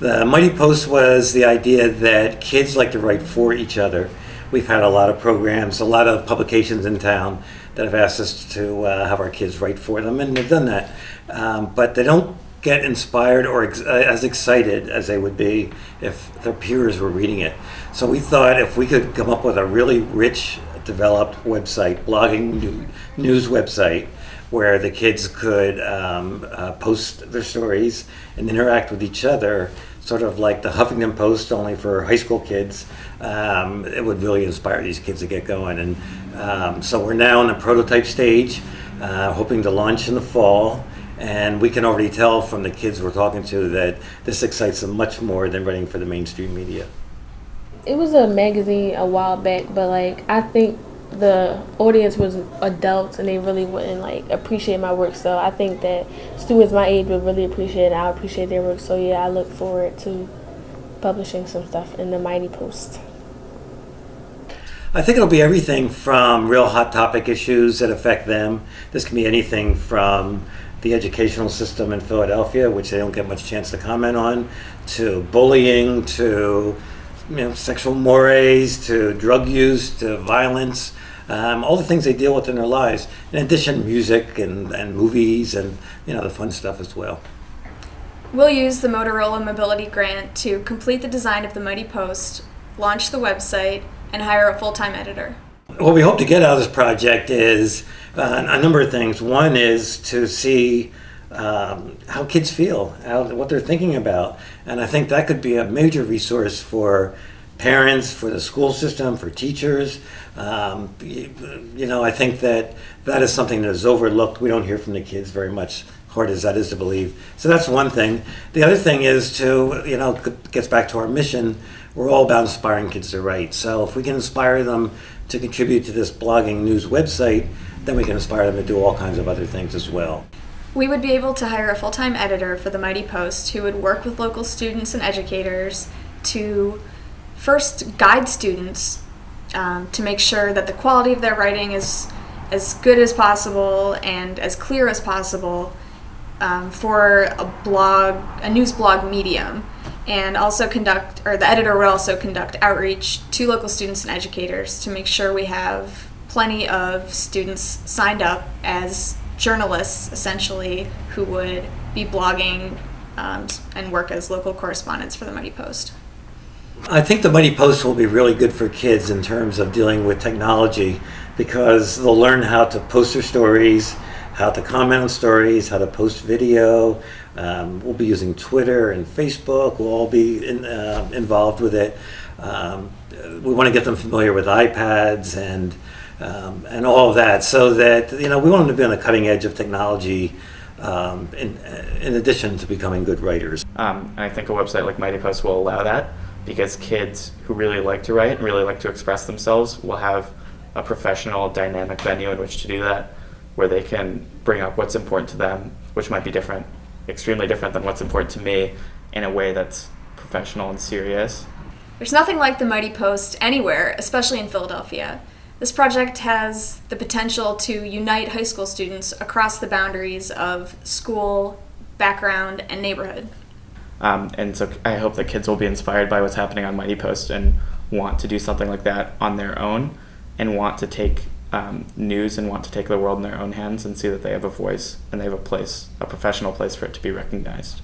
The Mighty Post was the idea that kids like to write for each other. We've had a lot of programs, a lot of publications in town that have asked us to have our kids write for them, and they've done that. But they don't get inspired or as excited as they would be if their peers were reading it. So we thought if we could come up with a really rich, developed website, blogging news website, where the kids could post their stories and interact with each other, sort of like the Huffington Post, only for high school kids, it would really inspire these kids to get going. And so we're now in the prototype stage, hoping to launch in the fall. And we can already tell from the kids we're talking to that this excites them much more than writing for the mainstream media. It was a magazine a while back, but I think the audience was adults and they really wouldn't appreciate my work. So I think that students my age would really appreciate it. I appreciate their work. So yeah, I look forward to publishing some stuff in the Mighty Post. I think it'll be everything from real hot topic issues that affect them. This can be anything from the educational system in Philadelphia, which they don't get much chance to comment on, to bullying, to sexual mores, to drug use, to violence, all the things they deal with in their lives. In addition, music and movies and the fun stuff as well. We'll use the Motorola Mobility Grant to complete the design of the Mighty Post, launch the website, and hire a full-time editor. What we hope to get out of this project is a number of things. One is to see how kids feel, what they're thinking about. And I think that could be a major resource for parents, for the school system, for teachers. I think that is something that is overlooked. We don't hear from the kids very much, hard as that is to believe. So that's one thing. The other thing is gets back to our mission. We're all about inspiring kids to write. So if we can inspire them to contribute to this blogging news website, then we can inspire them to do all kinds of other things as well. We would be able to hire a full-time editor for the Mighty Post who would work with local students and educators to first guide students to make sure that the quality of their writing is as good as possible and as clear as possible for a news blog medium. And the editor would also conduct outreach to local students and educators to make sure we have plenty of students signed up as journalists, essentially, who would be blogging and work as local correspondents for the Mighty Post. I think the Mighty Post will be really good for kids in terms of dealing with technology, because they'll learn how to post their stories, how to comment on stories, how to post video. We'll be using Twitter and Facebook. We'll all be involved with it. We want to get them familiar with iPads and all of that, so that we want them to be on the cutting edge of technology, in addition to becoming good writers. And I think a website like Mighty Post will allow that, because kids who really like to write and really like to express themselves will have a professional, dynamic venue in which to do that, where they can bring up what's important to them, which might be extremely different than what's important to me, in a way that's professional and serious. There's nothing like the Mighty Post anywhere, especially in Philadelphia. This project has the potential to unite high school students across the boundaries of school, background, and neighborhood. And so I hope that kids will be inspired by what's happening on Mighty Post and want to do something like that on their own, and want to take news and want to take the world in their own hands and see that they have a voice and they have a professional place for it to be recognized.